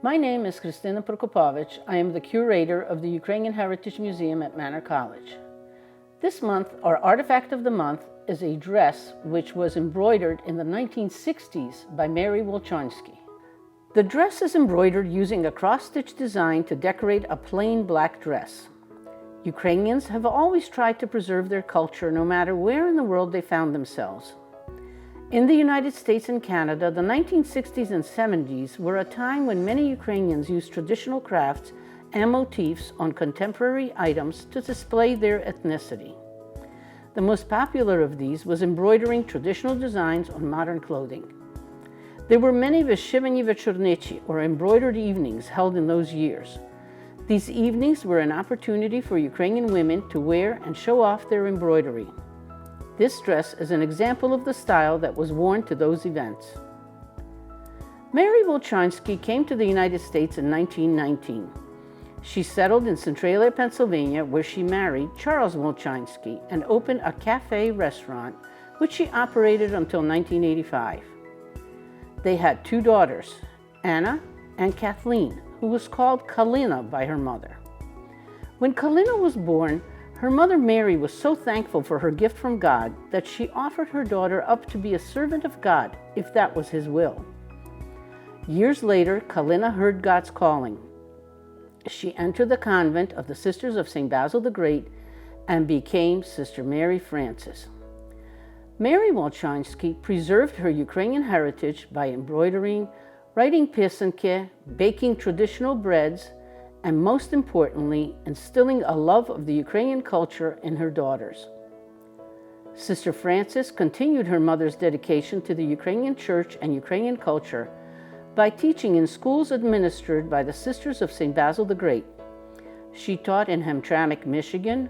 My name is Chrystyna Prokopovych. I am the curator of the Ukrainian Heritage Museum at Manor College. This month, our artifact of the month is a dress which was embroidered in the 1960s by Mary Wolchonski. The dress is embroidered using a cross-stitch design to decorate a plain black dress. Ukrainians have always tried to preserve their culture no matter where in the world they found themselves. In the United States and Canada, the 1960s and 70s were a time when many Ukrainians used traditional crafts and motifs on contemporary items to display their ethnicity. The most popular of these was embroidering traditional designs on modern clothing. There were many Wyshivani Wieczorniczy, or embroidered evenings, held in those years. These evenings were an opportunity for Ukrainian women to wear and show off their embroidery. This dress is an example of the style that was worn to those events. Mary Wolchonski came to the United States in 1919. She settled in Centralia, Pennsylvania, where she married Charles Wolchonski and opened a cafe restaurant, which she operated until 1985. They had two daughters, Anna and Kathleen, who was called Kalina by her mother. When Kalina was born, her mother Mary was so thankful for her gift from God that she offered her daughter up to be a servant of God, if that was His will. Years later, Kalina heard God's calling. She entered the convent of the Sisters of St. Basil the Great and became Sister Mary Francis. Mary Wolchonski preserved her Ukrainian heritage by embroidering, writing pisanki, baking traditional breads, and most importantly, instilling a love of the Ukrainian culture in her daughters. Sister Francis continued her mother's dedication to the Ukrainian church and Ukrainian culture by teaching in schools administered by the Sisters of St. Basil the Great. She taught in Hamtramck, Michigan,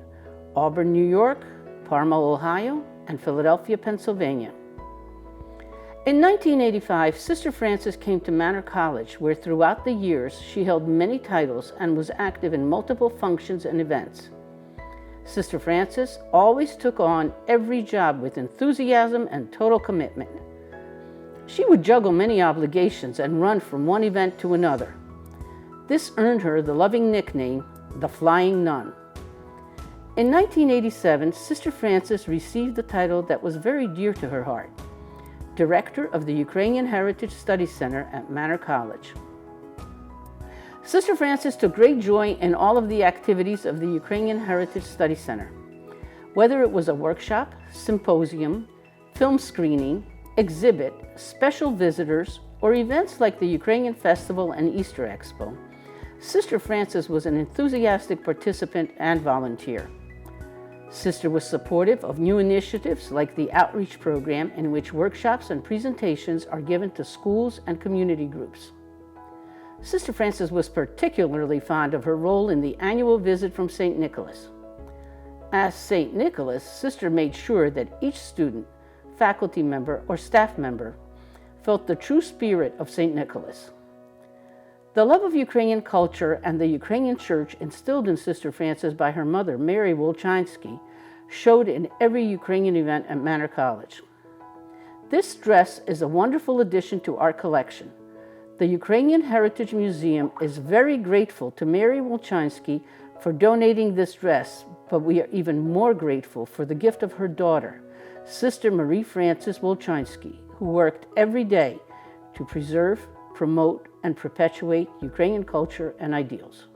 Auburn, New York, Parma, Ohio, and Philadelphia, Pennsylvania. In 1985, Sister Francis came to Manor College, where throughout the years she held many titles and was active in multiple functions and events. Sister Francis always took on every job with enthusiasm and total commitment. She would juggle many obligations and run from one event to another. This earned her the loving nickname, the Flying Nun. In 1987, Sister Francis received the title that was very dear to her heart, Director of the Ukrainian Heritage Studies Center at Manor College. Sister Francis took great joy in all of the activities of the Ukrainian Heritage Studies Center. Whether it was a workshop, symposium, film screening, exhibit, special visitors, or events like the Ukrainian Festival and Easter Expo, Sister Francis was an enthusiastic participant and volunteer. Sister was supportive of new initiatives like the outreach program, in which workshops and presentations are given to schools and community groups. Sister Francis was particularly fond of her role in the annual visit from St. Nicholas. As St. Nicholas, Sister made sure that each student, faculty member, or staff member felt the true spirit of St. Nicholas. The love of Ukrainian culture and the Ukrainian church instilled in Sister Francis by her mother, Mary Wolchonski, showed in every Ukrainian event at Manor College. This dress is a wonderful addition to our collection. The Ukrainian Heritage Museum is very grateful to Mary Wolchonski for donating this dress, but we are even more grateful for the gift of her daughter, Sister Marie Francis Wolchonski, who worked every day to preserve, promote, and perpetuate Ukrainian culture and ideals.